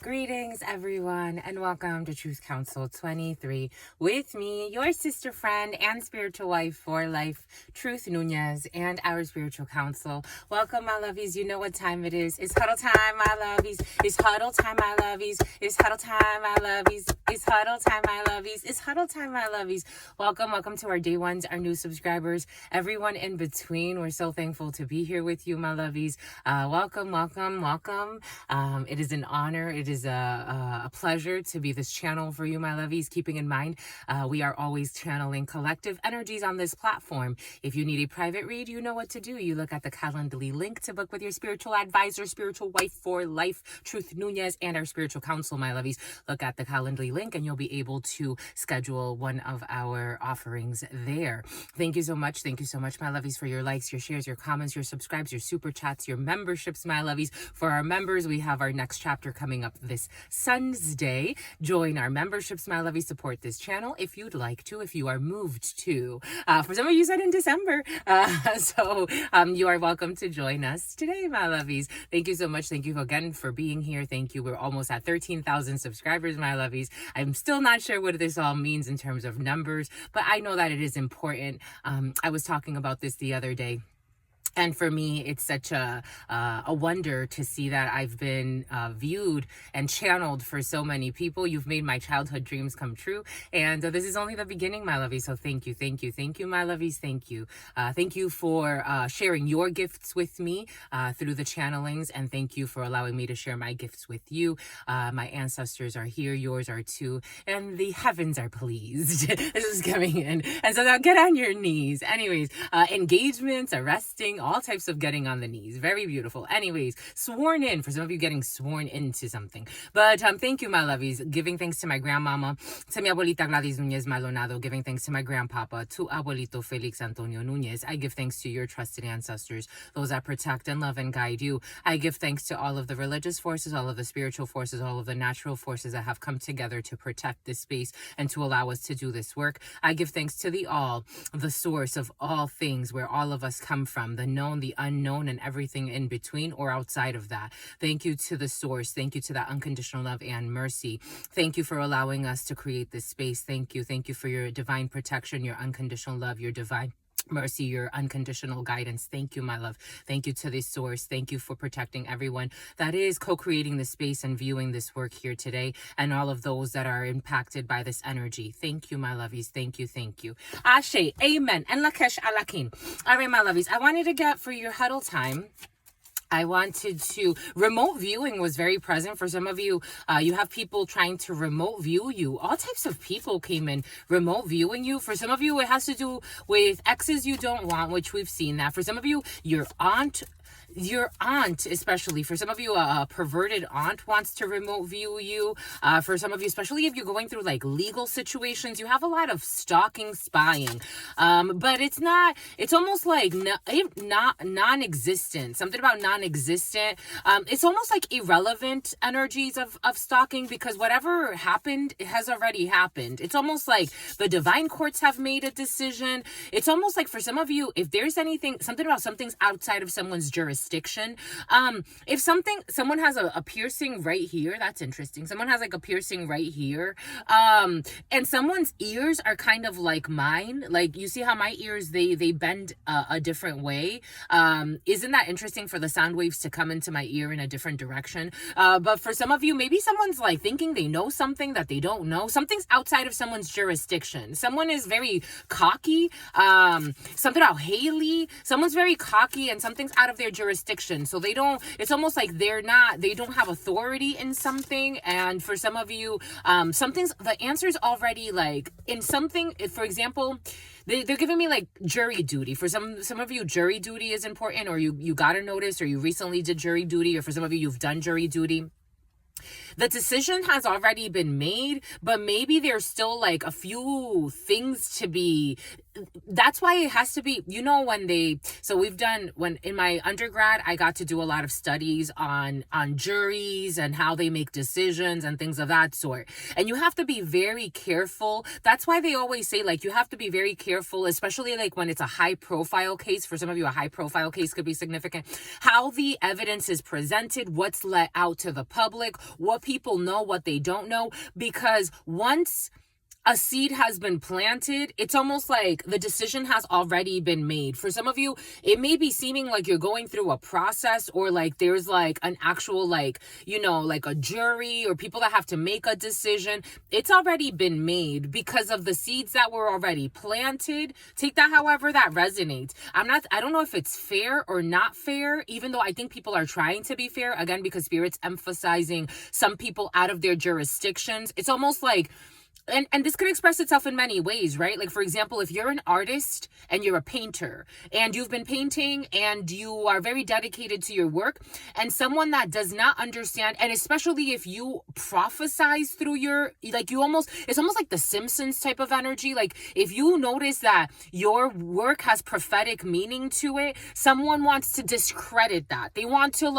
Greetings, everyone, and welcome to Truth Council 23 with me, your sister friend and spiritual wife for life, Truth Nunez, and our spiritual council. Welcome, my lovies. You know what time it is. It's huddle time, my lovies. It's huddle time, my lovies. It's huddle time, my lovies. It's huddle time, my lovies. It's huddle time, my lovies. Welcome to our day ones, our new subscribers, everyone in between. We're so thankful to be here with you, my lovies. Welcome. It is an honor. It is a pleasure to be this channel for you, my lovies. Keeping in mind, we are always channeling collective energies on this platform. If you need a private read, you know what to do. You look at the Calendly link to book with your spiritual advisor, spiritual wife for life, Truth Nunez, and our spiritual council, my lovies. Look at the Calendly link and you'll be able to schedule one of our offerings there. Thank you so much, my lovies, for your likes, your shares, your comments, your subscribes, your super chats, your memberships, my lovies. For our members, we have our next chapter coming up this Sunday. Join our memberships, my lovies. Support this channel if you'd like to, if you are moved to. For some of you said in December. So you are welcome to join us today, my lovies. Thank you so much. Thank you again for being here. Thank you. We're almost at 13,000 subscribers, my lovies. I'm still not sure what this all means in terms of numbers, but I know that it is important. I was talking about this the other day. And for me, it's such a wonder to see that I've been viewed and channeled for so many people. You've made my childhood dreams come true. And this is only the beginning, my lovies. So thank you, my lovies. Thank you. Thank you for sharing your gifts with me through the channelings. And thank you for allowing me to share my gifts with you. My ancestors are here. Yours are too. And the heavens are pleased. This is coming in. And so now get on your knees. Anyways, engagements, arresting, all types of getting on the knees. Very beautiful. Anyways, sworn in, for some of you getting sworn into something. But thank you, my lovies. Giving thanks to my grandmama, to mi abuelita Gladys Nunez Maldonado, giving thanks to my grandpapa, to abuelito Felix Antonio Nunez. I give thanks to your trusted ancestors, those that protect and love and guide you. I give thanks to all of the religious forces, all of the spiritual forces, all of the natural forces that have come together to protect this space and to allow us to do this work. I give thanks to the all, the source of all things, where all of us come from, the known, the unknown, and everything in between or outside of that. Thank you to the source. Thank you to that unconditional love and mercy. Thank you for allowing us to create this space. Thank you. Thank you for your divine protection, your unconditional love, your divine mercy, your unconditional guidance. Thank you, my love. Thank you to this source. Thank you for protecting everyone that is co-creating this space and viewing this work here today, and all of those that are impacted by this energy. Thank you, my lovies. Thank you. Ashe, amen, and lakesh alakin. All right, my lovies, I wanted to get for your huddle time. I wanted to, remote viewing was very present for some of you. You have people trying to remote view you. All types of people came in remote viewing you. For some of you, it has to do with exes you don't want, which we've seen that. For some of you, your aunt, especially, for some of you, a perverted aunt wants to remote view you. For some of you, especially if you're going through like legal situations, you have a lot of stalking, spying. But it's almost like non-existent, something about non-existent. It's almost like irrelevant energies of stalking, because whatever happened, it has already happened. It's almost like the divine courts have made a decision. It's almost like for some of you, if there's something about something's outside of someone's jurisdiction, if someone has a piercing right here, that's interesting. Someone has like a piercing right here, and someone's ears are kind of like mine. Like, you see how my ears, they bend a different way. Isn't that interesting for the sound waves to come into my ear in a different direction? But for some of you, maybe someone's like thinking they know something that they don't know. Something's outside of someone's jurisdiction. Someone is very cocky. Something about Haley. Someone's very cocky and something's out of their jurisdiction. So it's almost like they don't have authority in something. And for some of you, the answer's already like in something. For example, they're giving me like jury duty. For some of you, jury duty is important, or you got a notice, or you recently did jury duty, or for some of you, you've done jury duty. The decision has already been made, but maybe there's still like a few things to be. That's why it has to be, when in my undergrad, I got to do a lot of studies on juries and how they make decisions and things of that sort. And you have to be very careful. That's why they always say, like, you have to be very careful, especially like when it's a high profile case. For some of you, a high profile case could be significant. How the evidence is presented, what's let out to the public, what people know what they don't know, because once a seed has been planted, it's almost like the decision has already been made. For some of you, it may be seeming like you're going through a process, or like there's like an actual like, like a jury or people that have to make a decision. It's already been made because of the seeds that were already planted. Take that however that resonates. I don't know if it's fair or not fair, even though I think people are trying to be fair, again, because Spirit's emphasizing some people out of their jurisdictions. It's almost like, and this could express itself in many ways, right? Like, for example, if you're an artist and you're a painter and you've been painting and you are very dedicated to your work, and someone that does not understand, and especially if you prophesize through it's almost like the Simpsons type of energy. Like, if you notice that your work has prophetic meaning to it, someone wants to discredit that. They want to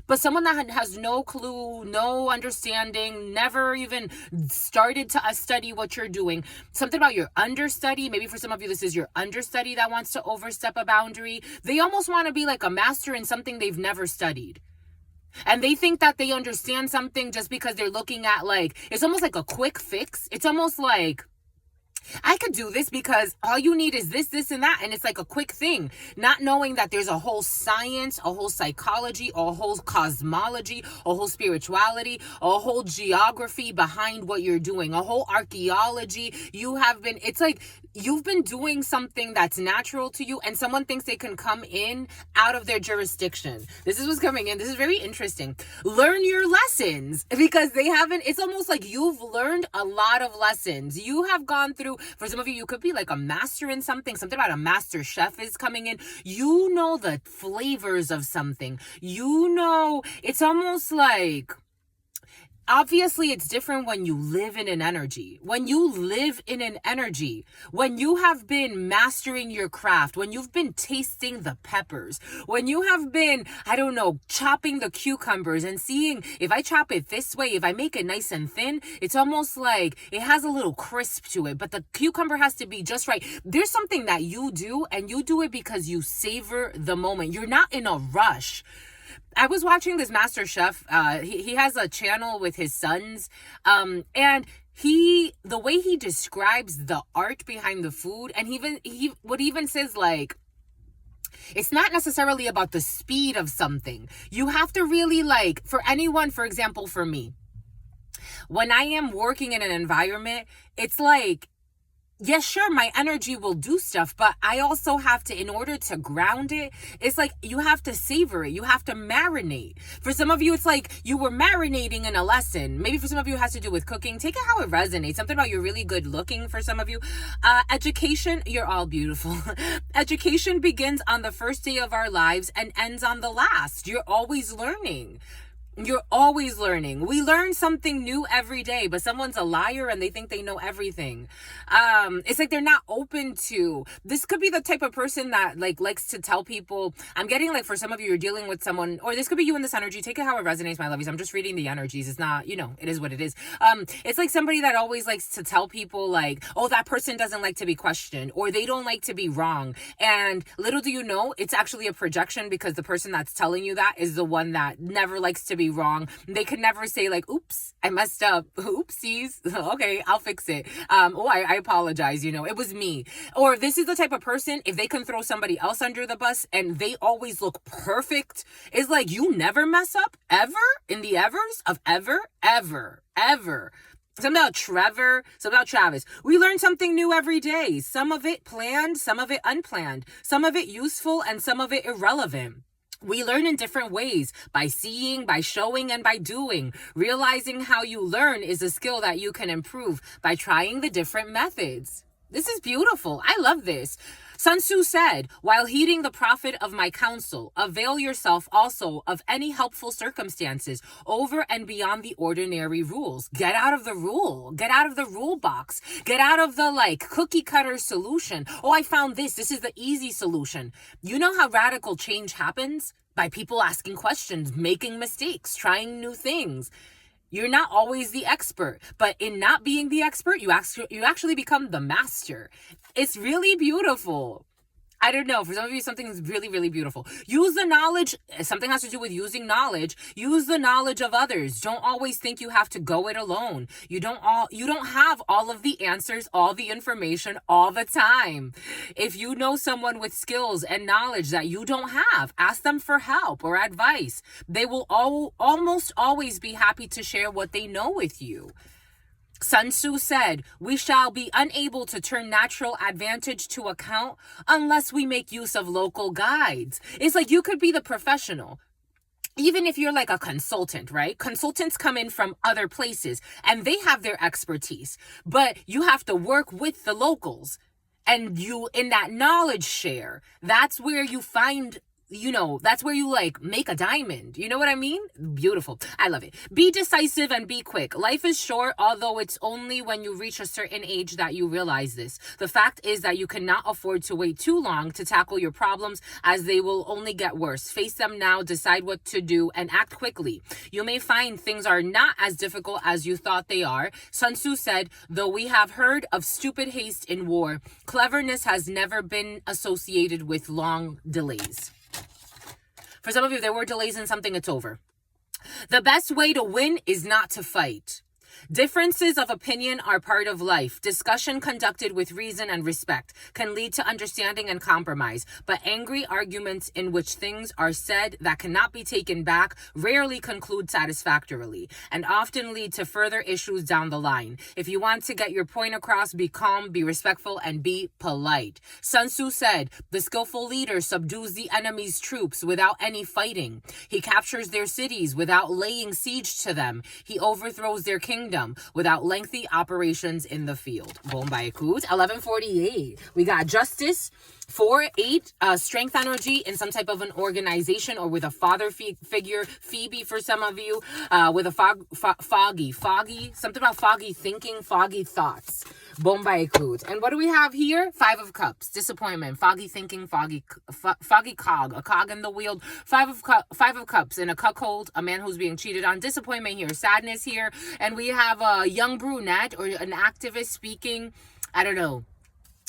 but someone that has no clue, no understanding, never even started to study what you're doing, something about your understudy, maybe for some of you this is your understudy that wants to overstep a boundary. They almost want to be like a master in something they've never studied. And they think that they understand something just because they're looking at it's almost like a quick fix. It's almost like, I could do this because all you need is this, this, and that. And it's like a quick thing, not knowing that there's a whole science, a whole psychology, a whole cosmology, a whole spirituality, a whole geography behind what you're doing, a whole archaeology. It's like you've been doing something that's natural to you, and someone thinks they can come in out of their jurisdiction. This is what's coming in. This is very interesting. Learn your lessons, because they haven't. It's almost like you've learned a lot of lessons. You have gone through, for some of you could be like a master in something about a master chef is coming in. You know the flavors of something. It's almost like, obviously, it's different when you live in an energy. When you live in an energy, when you have been mastering your craft, when you've been tasting the peppers, when you have been, chopping the cucumbers and seeing, if I chop it this way, if I make it nice and thin, it's almost like it has a little crisp to it, but the cucumber has to be just right. There's something that you do, and you do it because you savor the moment. You're not in a rush. I was watching this master chef. He has a channel with his sons. And the way he describes the art behind the food, and he even says it's not necessarily about the speed of something. You have to really for anyone, for example, for me, when I am working in an environment, it's like, yes, sure, my energy will do stuff, but I also have to, in order to ground it, it's like you have to savor it. You have to marinate. For some of you, it's like you were marinating in a lesson. Maybe for some of you, it has to do with cooking. Take it how it resonates. Something about you're really good looking for some of you. Education, you're all beautiful. Education begins on the first day of our lives and ends on the last. You're always learning. You're always learning. We learn something new every day, but someone's a liar and they think they know everything. It's like they're not open to, this could be the type of person that likes to tell people, I'm getting for some of you, you're dealing with someone, or this could be you in this energy. Take it how it resonates, my lovies. I'm just reading the energies. It's not, it is what it is. It's like somebody that always likes to tell people oh, that person doesn't like to be questioned, or they don't like to be wrong. And little do you know, it's actually a projection, because the person that's telling you that is the one that never likes to be wrong. They could never say oops, I messed up. Oopsies. Okay, I'll fix it. I apologize. It was me. Or this is the type of person, if they can throw somebody else under the bus and they always look perfect, it's like you never mess up ever in the evers of ever. Something about Trevor, something about Travis. We learn something new every day. Some of it planned, some of it unplanned, some of it useful, and some of it irrelevant. We learn in different ways, by seeing, by showing, and by doing. Realizing how you learn is a skill that you can improve by trying the different methods. This is beautiful. I love this. Sun Tzu said, while heeding the profit of my counsel, avail yourself also of any helpful circumstances over and beyond the ordinary rules. Get out of the rule. Get out of the rule box. Get out of the cookie cutter solution. Oh, I found this. This is the easy solution. You know how radical change happens? By people asking questions, making mistakes, trying new things. You're not always the expert, but in not being the expert, you actually become the master. It's really beautiful. I don't know. For some of you, something is really, really beautiful. Use the knowledge. Something has to do with using knowledge. Use the knowledge of others. Don't always think you have to go it alone. You don't have all of the answers, all the information all the time. If you know someone with skills and knowledge that you don't have, ask them for help or advice. They will almost always be happy to share what they know with you. Sun Tzu said, "We shall be unable to turn natural advantage to account unless we make use of local guides." It's like you could be the professional. Even if you're like a consultant, right? Consultants come in from other places and they have their expertise, but you have to work with the locals. And you, in that knowledge share, that's where you find, that's where you like make a diamond. You know what I mean? Beautiful. I love it. Be decisive and be quick. Life is short, although it's only when you reach a certain age that you realize this. The fact is that you cannot afford to wait too long to tackle your problems, as they will only get worse. Face them now, decide what to do, and act quickly. You may find things are not as difficult as you thought they are. Sun Tzu said, "Though we have heard of stupid haste in war, cleverness has never been associated with long delays." For some of you, if there were delays in something, it's over. The best way to win is not to fight. Differences of opinion are part of life. Discussion conducted with reason and respect can lead to understanding and compromise, but angry arguments in which things are said that cannot be taken back rarely conclude satisfactorily and often lead to further issues down the line. If you want to get your point across, be calm, be respectful, and be polite. Sun Tzu said, "The skillful leader subdues the enemy's troops without any fighting. He captures their cities without laying siege to them. He overthrows their kingdom without lengthy operations in the field." Boom by Kut. 1148. We got justice. 4-8, strength energy in some type of an organization or with a father figure. Phoebe for some of you, with a foggy, something about foggy thinking, foggy thoughts. Bombay Kut. And what do we have here? 5 of Cups, disappointment, foggy thinking, foggy cog, a cog in the wheel. 5 of Cups in a cuckold, a man who's being cheated on. Disappointment here, sadness here. And we have a young brunette or an activist speaking. I don't know.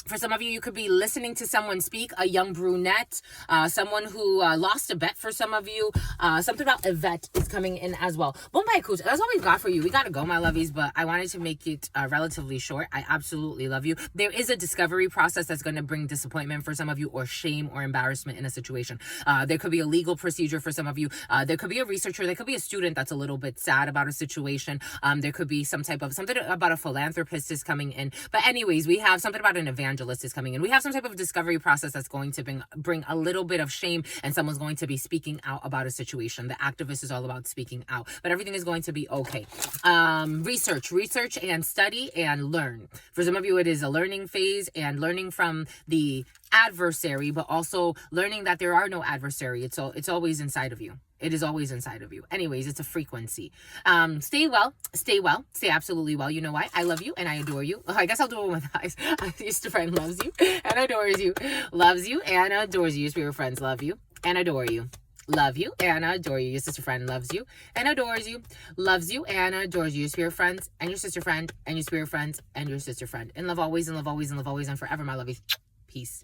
For some of you, you could be listening to someone speak, a young brunette, someone who lost a bet for some of you. Something about Yvette is coming in as well. Bombay Coach, that's all we've got for you. We got to go, my lovies, but I wanted to make it relatively short. I absolutely love you. There is a discovery process that's going to bring disappointment for some of you, or shame or embarrassment in a situation. There could be a legal procedure for some of you. There could be a researcher. There could be a student that's a little bit sad about a situation. There could be something about a philanthropist is coming in. But anyways, we have something about an evangelist is coming in. We have some type of discovery process that's going to bring a little bit of shame, and someone's going to be speaking out about a situation. The activist is all about speaking out, but everything is going to be okay. Research and study and learn. For some of you, it is a learning phase and learning from the adversary, but also learning that there are no adversary. It's always inside of you. It is always inside of you. Anyways, it's a frequency. Stay well, stay absolutely well. You know why? I love you and I adore you. I guess I'll do it with eyes. Your sister friend loves you and adores you. Loves you and adores you. Your spirit friends love you and adore you. Love you and adore you. Your sister friend loves you and adores you. Loves you and adores you. Your spirit friends and your sister friend and your spirit friends and your sister friend. And love always and love always and love always and forever, my lovies. Peace.